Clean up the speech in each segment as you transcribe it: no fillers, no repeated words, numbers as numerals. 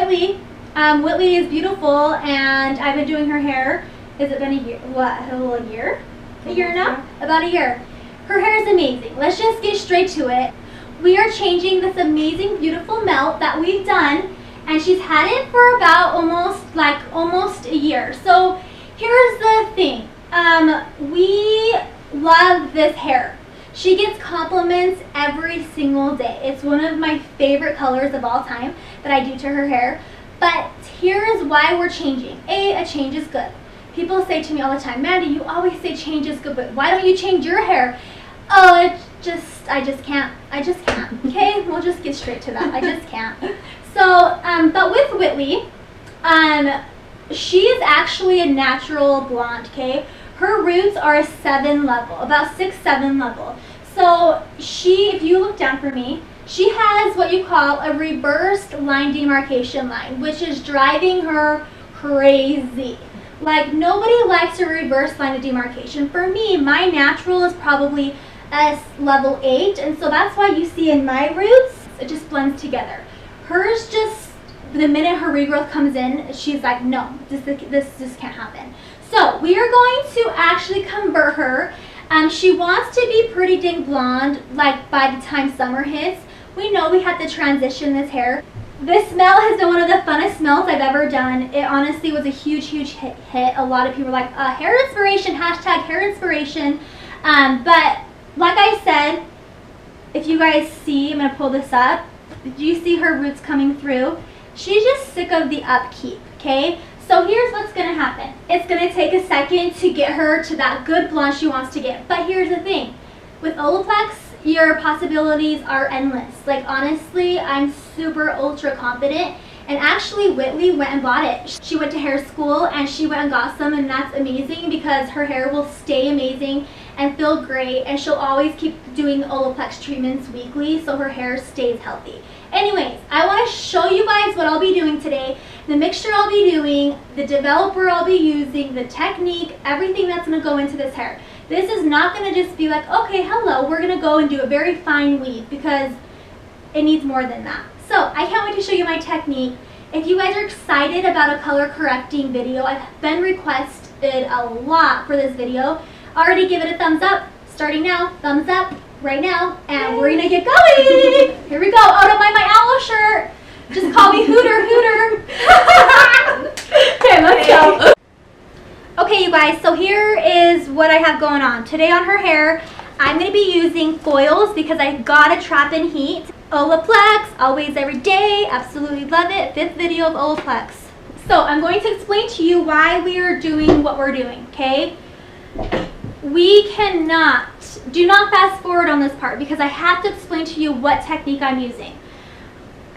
Whitley. Whitley is beautiful, and I've been doing her hair. Has it been a year? What, a year? A year now? About a year. Her hair is amazing. Let's just get straight to it. We are changing this amazing, beautiful melt that we've done, and she's had it for about almost a year. So here's the thing. We love this hair. She gets compliments every single day. It's one of my favorite colors of all time that I do to her hair. But here's why we're changing. A change is good. People say to me all the time, Mandy, you always say change is good, but why don't you change your hair? Oh, I just can't. Okay, we'll just get straight to that. I just can't. So, but with Whitley, she is actually a natural blonde, okay? Her roots are a 7 level, about 6-7 level. So if you look down for me, she has what you call a reversed line demarcation line, which is driving her crazy. Like, nobody likes a reverse line of demarcation. For me, my natural is probably a level 8, and so that's why you see in my roots, it just blends together. Hers just, the minute her regrowth comes in, she's like, no, this just can't happen. So we are going to actually convert her. She wants to be pretty dang blonde, like by the time summer hits. We know we have to transition this hair. This melt has been one of the funnest melts I've ever done. It honestly was a huge hit. A lot of people were like, hair inspiration, hashtag hair inspiration. But like I said, if you guys see, I'm going to pull this up. Do you see her roots coming through? She's just sick of the upkeep, okay? So here's what's going to happen. It's going to take a second to get her to that good blonde she wants to get. But here's the thing. With Olaplex, your possibilities are endless. Like, honestly, I'm super ultra confident. And actually, Whitley went and bought it. She went to hair school and she went and got some, and that's amazing because her hair will stay amazing and feel great, and she'll always keep doing Olaplex treatments weekly so her hair stays healthy. Anyways, I want to show you guys what I'll be doing today, the mixture I'll be doing, the developer I'll be using, the technique, everything that's going to go into this hair. This is not going to just be like, okay, hello, we're going to go and do a very fine weave, because it needs more than that. So I can't wait to show you my technique. If you guys are excited about a color correcting video, I've been requested a lot for this video. Already give it a thumbs up, starting now, thumbs up right now, and we're gonna get going. Here we go. Oh, don't mind my owl shirt. Just call me Hooter. Okay, let's go. Okay, you guys, so here is what I have going on. Today on her hair, I'm gonna be using foils because I gotta trap in heat. Olaplex, always every day, absolutely love it. 5th video of Olaplex. So I'm going to explain to you why we are doing what we're doing, okay? We do not fast forward on this part because I have to explain to you what technique I'm using.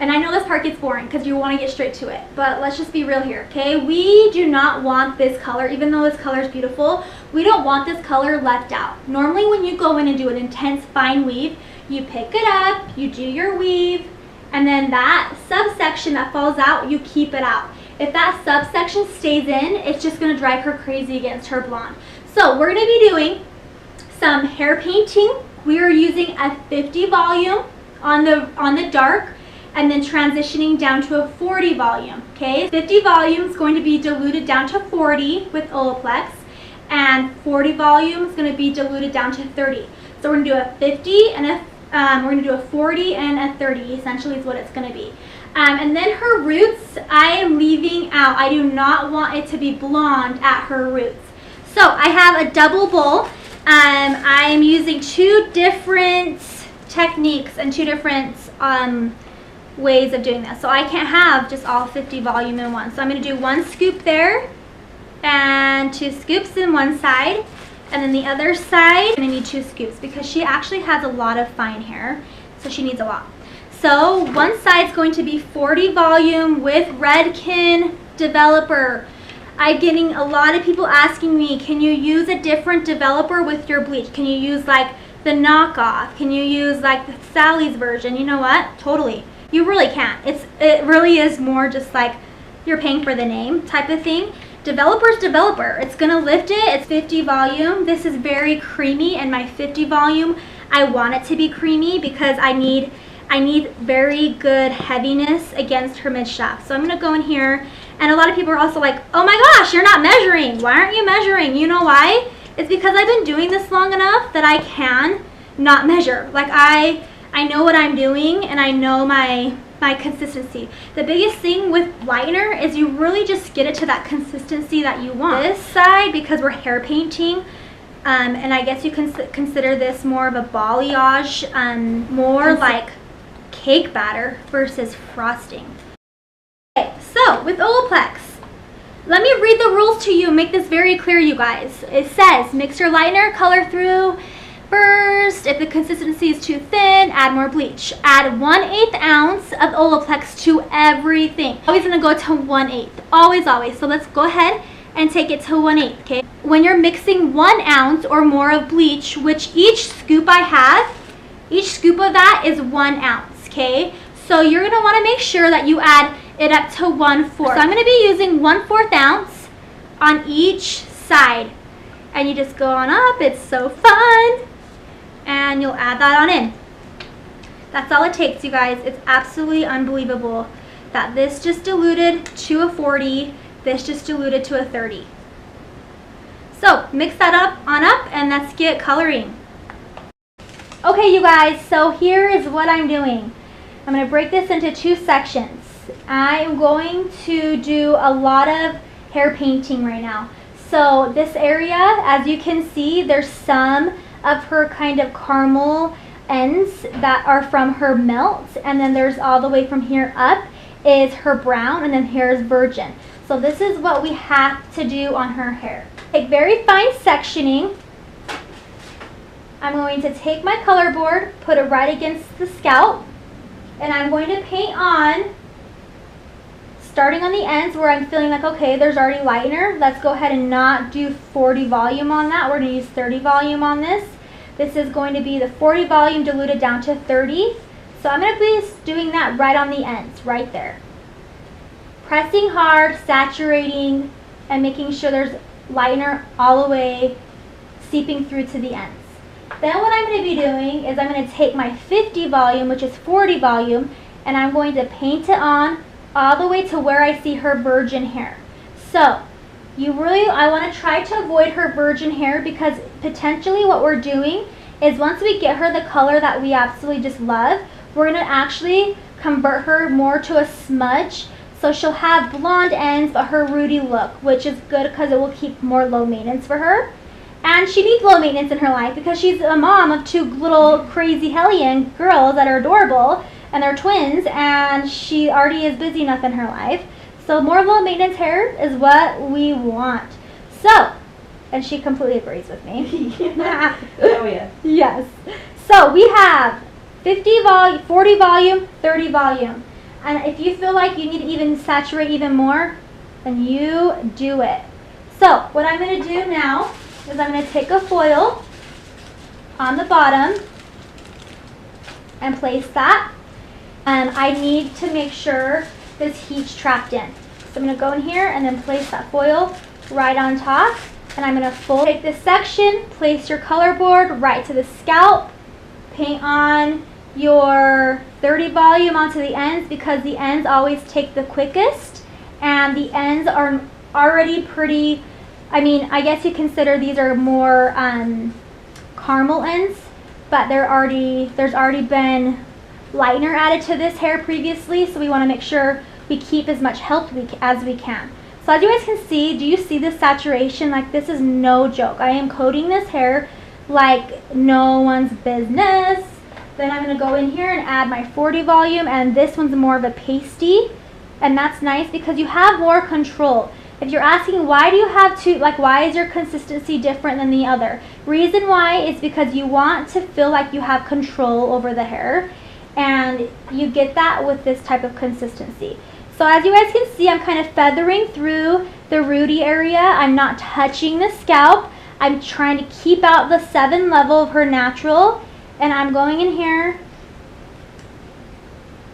And I know this part gets boring because you want to get straight to it, but let's just be real here, okay? We do not want this color, even though this color is beautiful, we don't want this color left out. Normally when you go in and do an intense fine weave, you pick it up, you do your weave, and then that subsection that falls out, you keep it out. If that subsection stays in, it's just going to drive her crazy against her blonde. So we're going to be doing some hair painting. We are using a 50 volume on the dark, and then transitioning down to a 40 volume, okay? 50 volume is going to be diluted down to 40 with Olaplex, and 40 volume is going to be diluted down to 30. So we're going to do a 50 and we're going to do a 40 and a 30, essentially is what it's going to be. And then her roots, I am leaving out. I do not want it to be blonde at her roots. So I have a double bowl. I am using 2 different techniques and 2 different ways of doing this. So I can't have just all 50 volume in one. So I'm going to do 1 scoop there and 2 scoops in one side. And then the other side, I'm going to need 2 scoops because she actually has a lot of fine hair, so she needs a lot. So one side's going to be 40 volume with Redken developer. I'm getting a lot of people asking me, can you use a different developer with your bleach? Can you use like the knockoff? Can you use like the Sally's version? You know what? Totally. You really can't. It really is more just like you're paying for the name type of thing. Developer's developer. It's going to lift it. It's 50 volume. This is very creamy, and my 50 volume, I want it to be creamy because I need I need very good heaviness against her mid shaft. So I'm gonna go in here, and a lot of people are also like, oh my gosh, you're not measuring. Why aren't you measuring? You know why? It's because I've been doing this long enough that I can not measure. Like I know what I'm doing, and I know my consistency. The biggest thing with liner is you really just get it to that consistency that you want. This side, because we're hair painting, and I guess you can consider this more of a balayage, more like cake batter versus frosting. Okay, so with Olaplex, let me read the rules to you and make this very clear, you guys. It says mix your liner color through first. If the consistency is too thin, add more bleach. Add 1/8 ounce of Olaplex to everything. Always gonna go to 1/8. Always, always. So let's go ahead and take it to 1/8, okay? When you're mixing 1 ounce or more of bleach, which each scoop I have, each scoop of that is 1 ounce, okay? So you're gonna wanna make sure that you add it up to 1/4. So I'm gonna be using 1/4 ounce on each side. And you just go on up, it's so fun. And you'll add that on in. That's all it takes, you guys. It's absolutely unbelievable that this just diluted to a 40, this just diluted to a 30. So mix that up and let's get coloring. Okay, you guys, so here is what I'm doing. I'm going to break this into 2 sections. I'm going to do a lot of hair painting right now. So this area, as you can see, there's some of her kind of caramel ends that are from her melt, and then there's all the way from here up is her brown, and then here's virgin. So this is what we have to do on her hair. Take very fine sectioning. I'm going to take my color board, put it right against the scalp, and I'm going to paint on, starting on the ends where I'm feeling like, okay, there's already liner. Let's go ahead and not do 40 volume on that. We're going to use 30 volume on this. This is going to be the 40 volume diluted down to 30. So I'm going to be doing that right on the ends, right there. Pressing hard, saturating, and making sure there's liner all the way seeping through to the ends. Then what I'm going to be doing is I'm going to take my 50 volume, which is 40 volume, and I'm going to paint it on all the way to where I see her virgin hair. So I want to try to avoid her virgin hair, because potentially what we're doing is once we get her the color that we absolutely just love, we're going to actually convert her more to a smudge. So she'll have blonde ends but her rooty look, which is good because it will keep more low maintenance for her. And she needs low maintenance in her life because she's a mom of 2 little crazy hellion girls that are adorable, and they're twins, and she already is busy enough in her life. So more low maintenance hair is what we want. So, and she completely agrees with me. Oh yeah. Yes. So we have 50 volume, 40 volume, 30 volume. And if you feel like you need to even saturate even more, then you do it. So what I'm going to do now is I'm going to take a foil on the bottom and place that. And I need to make sure this heat's trapped in. So I'm going to go in here and then place that foil right on top. And I'm going to take this section, place your color board right to the scalp, paint on your 30 volume onto the ends, because the ends always take the quickest, and the ends are already pretty, I mean, I guess you consider these are more caramel ends, but there's already been liner added to this hair previously, so we want to make sure we keep as much help as we can. So as you guys can see, do you see this saturation? Like, this is no joke. I am coating this hair like no one's business. Then I'm going to go in here and add my 40 volume, and this one's more of a pasty, and that's nice because you have more control. If you're asking why do you have to, like, why is your consistency different than the other? Reason why is because you want to feel like you have control over the hair, and you get that with this type of consistency. So as you guys can see, I'm kind of feathering through the rooty area. I'm not touching the scalp. I'm trying to keep out the 7 level of her natural. And I'm going in here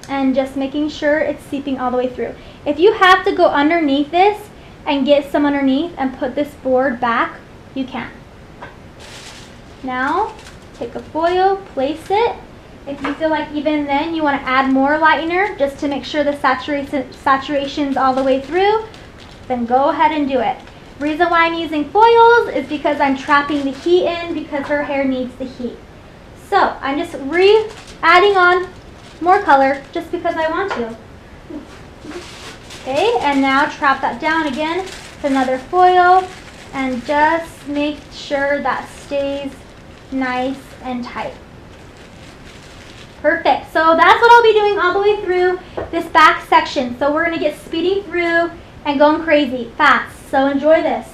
and just making sure it's seeping all the way through. If you have to go underneath this and get some underneath and put this board back, you can. Now, take a foil, place it, If you feel like even then you want to add more lightener just to make sure the saturation's all the way through, then go ahead and do it. The reason why I'm using foils is because I'm trapping the heat in because her hair needs the heat. So I'm just adding on more color just because I want to. Okay, and now trap that down again with another foil and just make sure that stays nice and tight. Perfect. So that's what I'll be doing all the way through this back section. So we're going to get speeding through and going crazy fast. So enjoy this.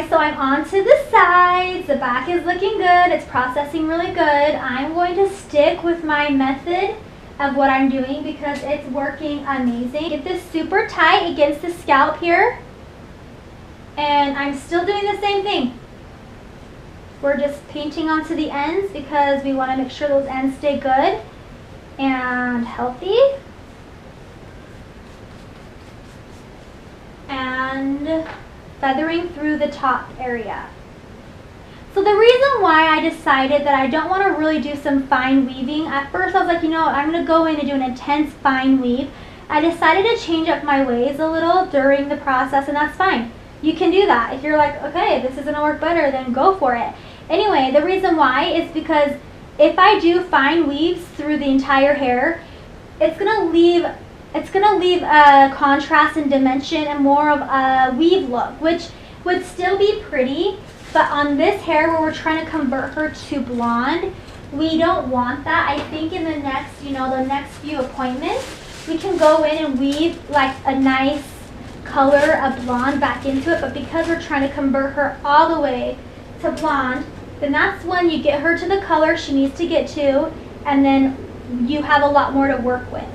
So I'm on to the sides. The back is looking good. It's processing really good. I'm going to stick with my method of what I'm doing because it's working amazing. Get this super tight against the scalp here. And I'm still doing the same thing. We're just painting onto the ends because we want to make sure those ends stay good and healthy. And feathering through the top area. So the reason why I decided that I don't want to really do some fine weaving, at first I was like, you know what, I'm going to go in and do an intense fine weave. I decided to change up my ways a little during the process, and that's fine. You can do that. If you're like, okay, this is going to work better, then go for it. Anyway, the reason why is because if I do fine weaves through the entire hair, it's going to leave a contrast and dimension and more of a weave look, which would still be pretty, but on this hair where we're trying to convert her to blonde, we don't want that. I think in the next, the next few appointments, we can go in and weave like a nice color of blonde back into it, but because we're trying to convert her all the way to blonde, then that's when you get her to the color she needs to get to, and then you have a lot more to work with.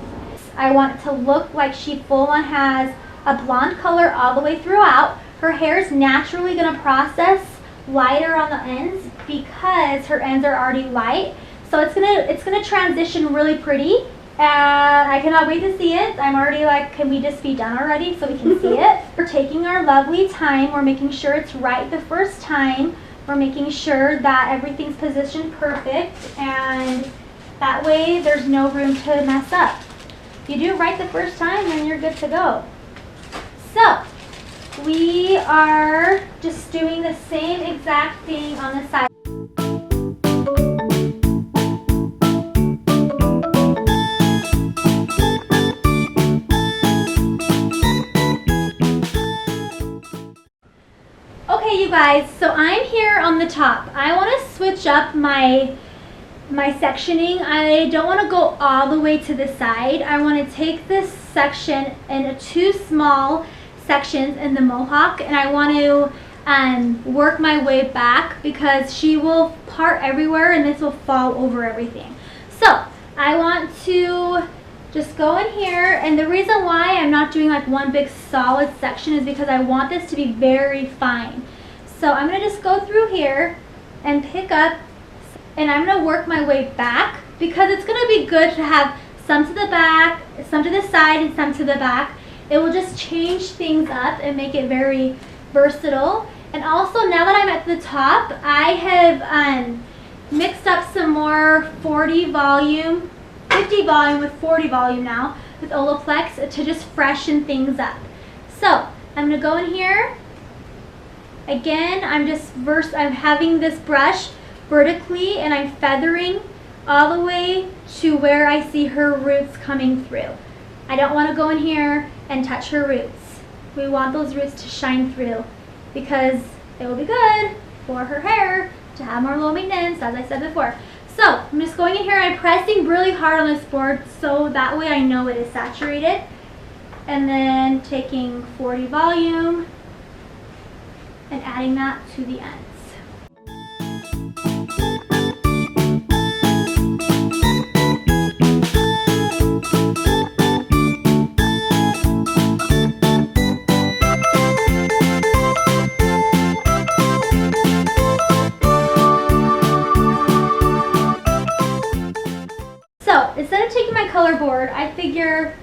I want it to look like she full on has a blonde color all the way throughout. Her hair is naturally going to process lighter on the ends because her ends are already light. So it's gonna transition really pretty, and I cannot wait to see it. I'm already like, can we just be done already so we can see it? We're taking our lovely time. We're making sure it's right the first time. We're making sure that everything's positioned perfect, and that way there's no room to mess up. If you do it right the first time, then you're good to go. So we are just doing the same exact thing on the side. Okay, you guys, so I'm here on the top. I want to switch up my sectioning. I don't want to go all the way to the side. I want to take this section in two small sections in the mohawk, and I want to work my way back because she will part everywhere and this will fall over everything. So I want to just go in here, and the reason why I'm not doing like one big solid section is because I want this to be very fine. So I'm going to just go through here and pick up, and I'm going to work my way back because it's going to be good to have some to the back, some to the side, and some to the back. It will just change things up and make it very versatile. And also, now that I'm at the top, I have mixed up some more 50 volume with 40 volume now with Olaplex to just freshen things up. So I'm going to go in here. Again, I'm having this brush vertically, and I'm feathering all the way to where I see her roots coming through. I don't want to go in here and touch her roots. We want those roots to shine through because it will be good for her hair to have more low maintenance, as I said before. So I'm just going in here, I'm pressing really hard on this board so that way I know it is saturated. And then taking 40 volume and adding that to the ends. So instead of taking my color board, I figure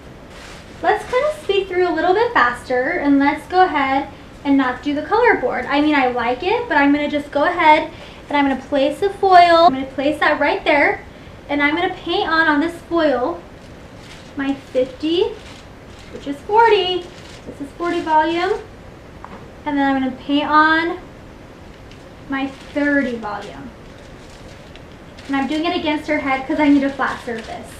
let's kind of speed through a little bit faster and let's go ahead and not do the color board. I mean, I like it, but I'm going to just go ahead and I'm going to place the foil. I'm going to place that right there, and I'm going to paint on this foil my 50, which is 40. This is 40 volume. And then I'm going to paint on my 30 volume. And I'm doing it against her head because I need a flat surface.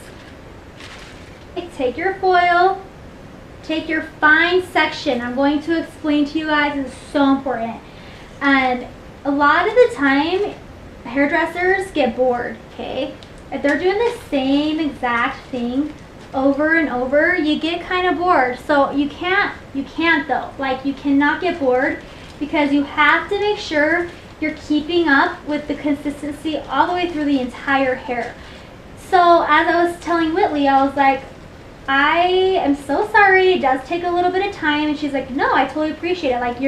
Take your foil, take your fine section. I'm going to explain to you guys, this is so important. And a lot of the time, hairdressers get bored, okay? If they're doing the same exact thing over and over, you get kind of bored. So you can't though. Like, you cannot get bored because you have to make sure you're keeping up with the consistency all the way through the entire hair. So as I was telling Whitley, I was like, I am so sorry, it does take a little bit of time. And she's like, no, I totally appreciate it. Like,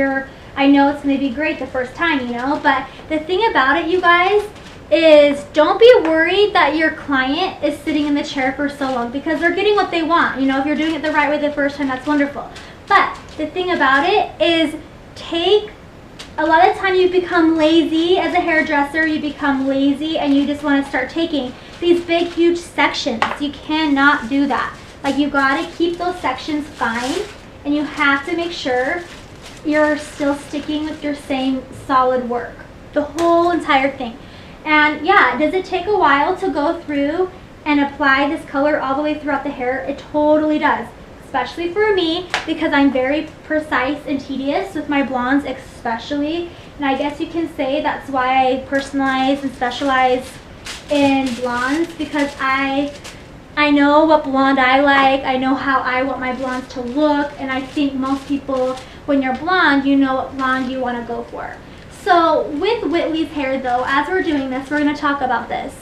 I know it's going to be great the first time, you know. But the thing about it, you guys, is don't be worried that your client is sitting in the chair for so long because they're getting what they want. You know, if you're doing it the right way the first time, that's wonderful. But the thing about it is a lot of time you become lazy as a hairdresser, you become lazy and you just want to start taking these big, huge sections. You cannot do that. Like, you gotta keep those sections fine, and you have to make sure you're still sticking with your same solid work, the whole entire thing. And yeah, does it take a while to go through and apply this color all the way throughout the hair? It totally does, especially for me because I'm very precise and tedious with my blondes especially. And I guess you can say that's why I personalize and specialize in blondes, because I know what blonde I like, I know how I want my blondes to look, and I think most people, when you're blonde, you know what blonde you want to go for. So with Whitley's hair though, as we're doing this, we're going to talk about this.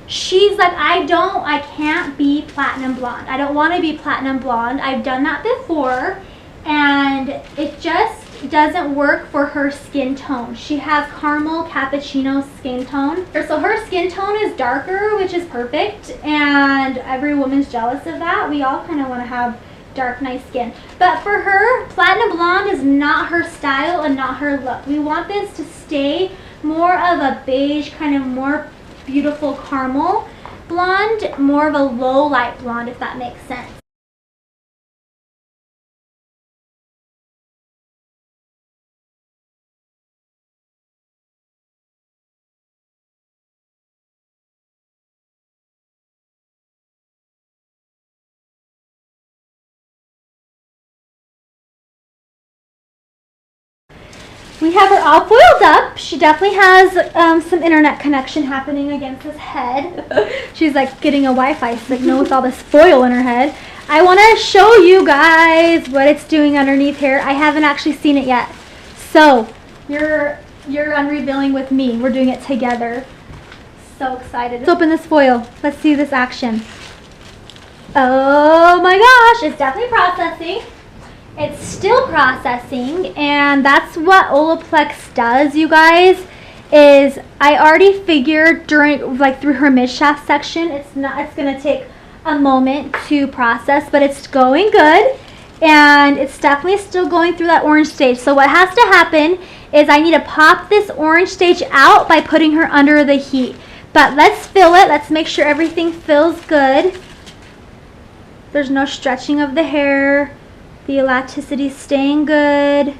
She's like, I can't be platinum blonde. I don't want to be platinum blonde. I've done that before, and it just doesn't work for her skin tone. She has caramel cappuccino skin tone. So her skin tone is darker, which is perfect, and every woman's jealous of that. We all kind of want to have dark, nice skin. But for her, platinum blonde is not her style and not her look. We want this to stay more of a beige, kind of more beautiful caramel blonde, more of a low light blonde, if that makes sense. We have her all foiled up. She definitely has some internet connection happening against his head. She's like getting a Wi-Fi signal with all this foil in her head. I want to show you guys what it's doing underneath here. I haven't actually seen it yet. So you're unrevealing with me. We're doing it together. So excited. Let's open this foil. Let's see this action. Oh my gosh, it's definitely processing. It's still processing, and that's what Olaplex does, you guys, is I already figured through her mid-shaft section, it's going to take a moment to process, but it's going good, and it's definitely still going through that orange stage. So what has to happen is I need to pop this orange stage out by putting her under the heat. But let's feel it. Let's make sure everything feels good. There's no stretching of the hair. The elasticity is staying good.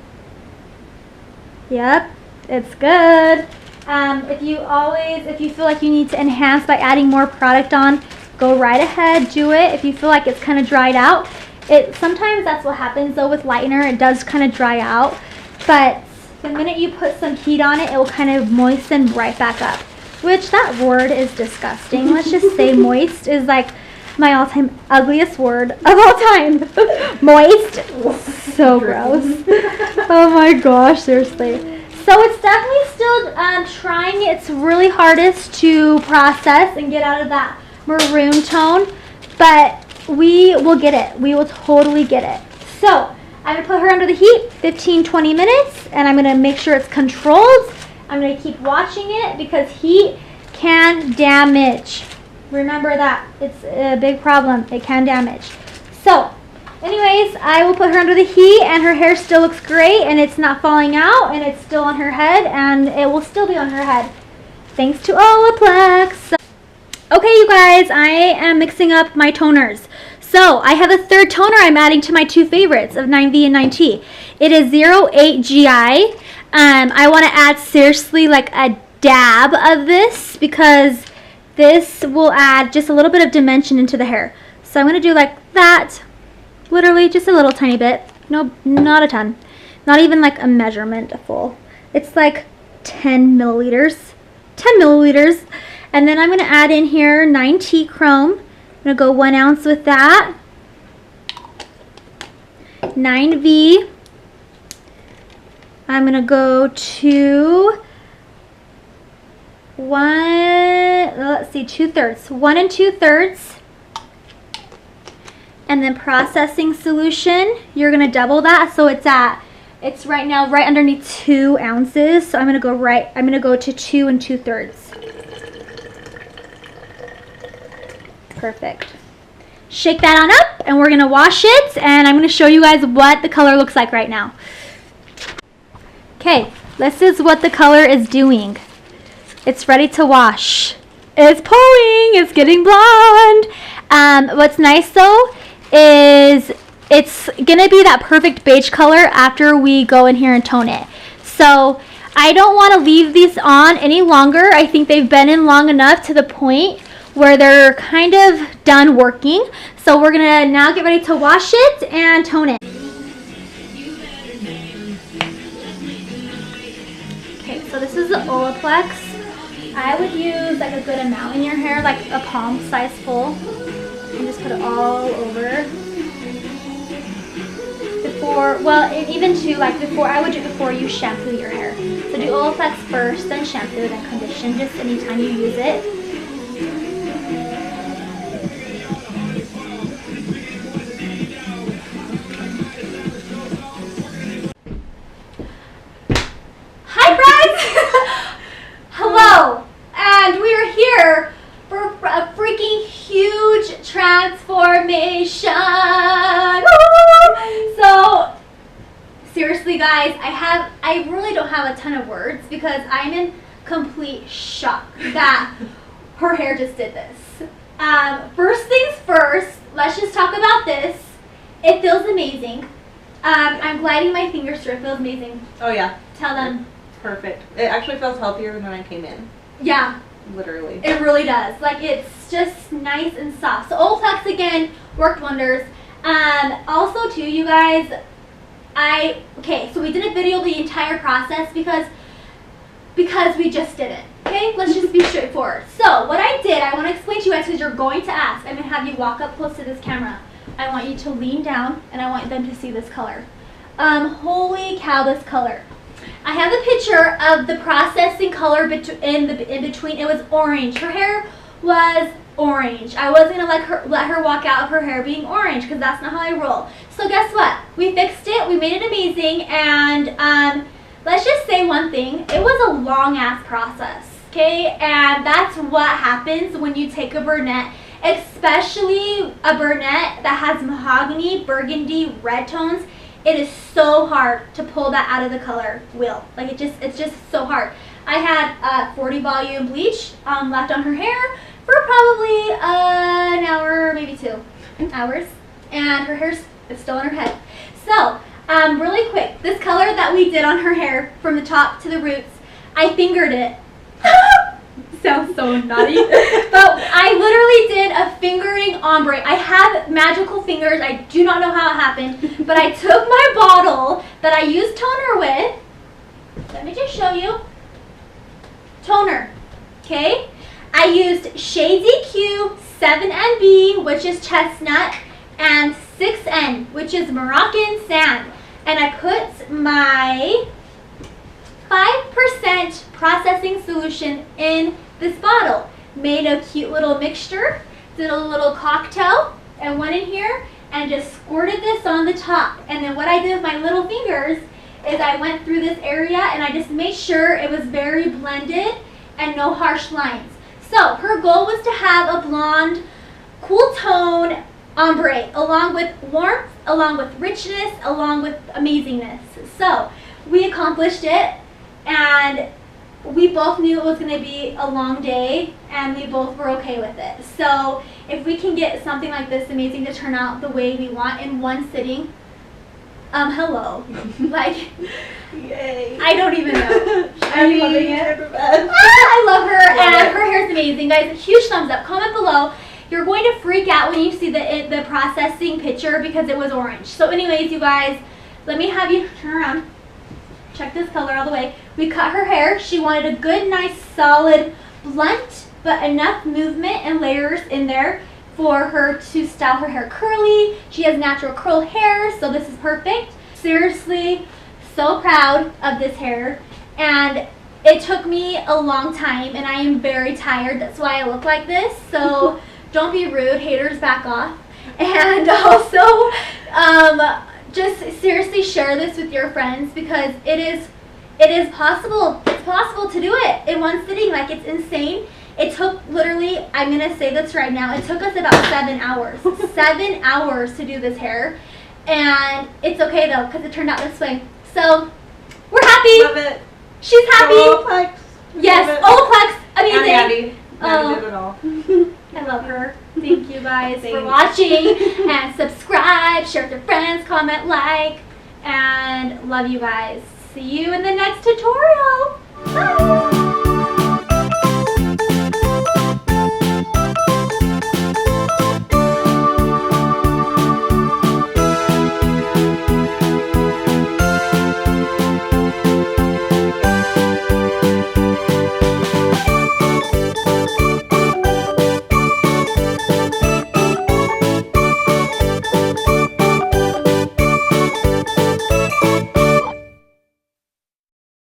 Yep, it's good. If you feel like you need to enhance by adding more product on, go right ahead, do it. If you feel like it's kind of dried out, sometimes that's what happens though with lightener, it does kind of dry out, but the minute you put some heat on it, it will kind of moisten right back up, which that word is disgusting. Let's just say moist is like my all-time ugliest word of all time. Moist. So gross. Oh my gosh, seriously. So it's definitely still trying its really hardest to process and get out of that maroon tone, but we will get it. We will totally get it. So I'm going to put her under the heat 15-20 minutes, and I'm going to make sure it's controlled. I'm going to keep watching it because heat can damage. Remember that. It's a big problem. It can damage. So anyways, I will put her under the heat, and her hair still looks great, and it's not falling out, and it's still on her head, and it will still be on her head thanks to Olaplex. Okay, you guys, I am mixing up my toners. So I have a third toner I'm adding to my two favorites of 9V and 9T. It is 08 GI. I want to add seriously like a dab of this because this will add just a little bit of dimension into the hair. So I'm going to do like that. Literally just a little tiny bit. No, not a ton. Not even like a measurement full. It's like 10 milliliters. 10 milliliters. And then I'm going to add in here 9T Chrome. I'm going to go 1 ounce with that. 9V. I'm going to go to 2/3. 1 2/3. And then processing solution, you're going to double that. So it's right now right underneath 2 ounces. So I'm going to go to 2 2/3. Perfect. Shake that on up, and we're going to wash it, and I'm going to show you guys what the color looks like right now. Okay, this is what the color is doing. It's ready to wash. It's pulling. It's getting blonde. What's nice though is it's going to be that perfect beige color after we go in here and tone it. So I don't want to leave these on any longer. I think they've been in long enough to the point where they're kind of done working. So we're going to now get ready to wash it and tone it. Okay, so this is the Olaplex. I would use like a good amount in your hair, like a palm size full. And just put it all over. I would do before you shampoo your hair. So do Olaplex first, then shampoo, then condition, just anytime you use it. Hi friends! Hello! And we are here for a freaking huge transformation! So, seriously guys, I really don't have a ton of words because I'm in complete shock that her hair just did this. First things first, let's just talk about this. It feels amazing. I'm gliding my fingers through. It feels amazing. Oh yeah. Tell them. Perfect. It actually feels healthier than when I came in. Yeah. Literally. It really does. Like, it's just nice and soft. So Olaplex again worked wonders. Also too, you guys, so we didn't video the entire process because we just did it. Okay, let's just be straightforward. So what I did, I want to explain to you guys because you're going to ask. I'm going to have you walk up close to this camera. I want you to lean down and I want them to see this color. Holy cow, this color. I have a picture of the processing color in between. It was orange. Her hair was orange. I wasn't going to let her walk out of her hair being orange because that's not how I roll. So guess what? We fixed it. We made it amazing. And let's just say one thing. It was a long ass process. Okay? And that's what happens when you take a brunette, especially a brunette that has mahogany, burgundy, red tones. It is so hard to pull that out of the color wheel. Like it's just so hard. I had 40 volume bleach left on her hair for probably an hour, maybe 2 hours, and her hair's still on her head. So really quick, this color that we did on her hair from the top to the roots, I fingered it Sounds so naughty. But I literally did a fingering ombre. I have magical fingers. I do not know how it happened. But I took my bottle that I used toner with. Let me just show you. Toner. Okay? I used Shades EQ 7NB, which is chestnut, and 6N, which is Moroccan sand. And I put my 5% processing solution in this bottle. Made a cute little mixture, did a little cocktail, and went in here and just squirted this on the top. And then what I did with my little fingers is I went through this area and I just made sure it was very blended and no harsh lines. So her goal was to have a blonde, cool tone ombre, along with warmth, along with richness, along with amazingness. So we accomplished it, and we both knew it was going to be a long day, and we both were okay with it. So if we can get something like this amazing to turn out the way we want in one sitting, hello. Like, Yay. I don't even know. Are you loving it? I love her, Love and it. her hair is amazing. Guys, huge thumbs up. Comment below. You're going to freak out when you see the processing picture because it was orange. So anyways, you guys, let me have you turn around. Check this color all the way. We cut her hair. She wanted a good, nice, solid, blunt, but enough movement and layers in there for her to style her hair curly. She has natural curl hair, so this is perfect. Seriously, so proud of this hair. And it took me a long time, and I am very tired. That's why I look like this. So don't be rude. Haters, back off. And also, just seriously share this with your friends because it is possible. It's possible to do it in one sitting. Like, it's insane. It took literally, I'm going to say this right now, it took us about 7 hours. 7 hours to do this hair. And it's okay though, because it turned out this way. So, we're happy. Love it. She's happy. Olaplex. Yes, Love Olaplex. Amazing. Andy. Oh. Andy did it all. I love her. Thank you guys for Thanks. watching. And subscribe, share with your friends, comment, like. And love you guys. See you in the next tutorial. Bye.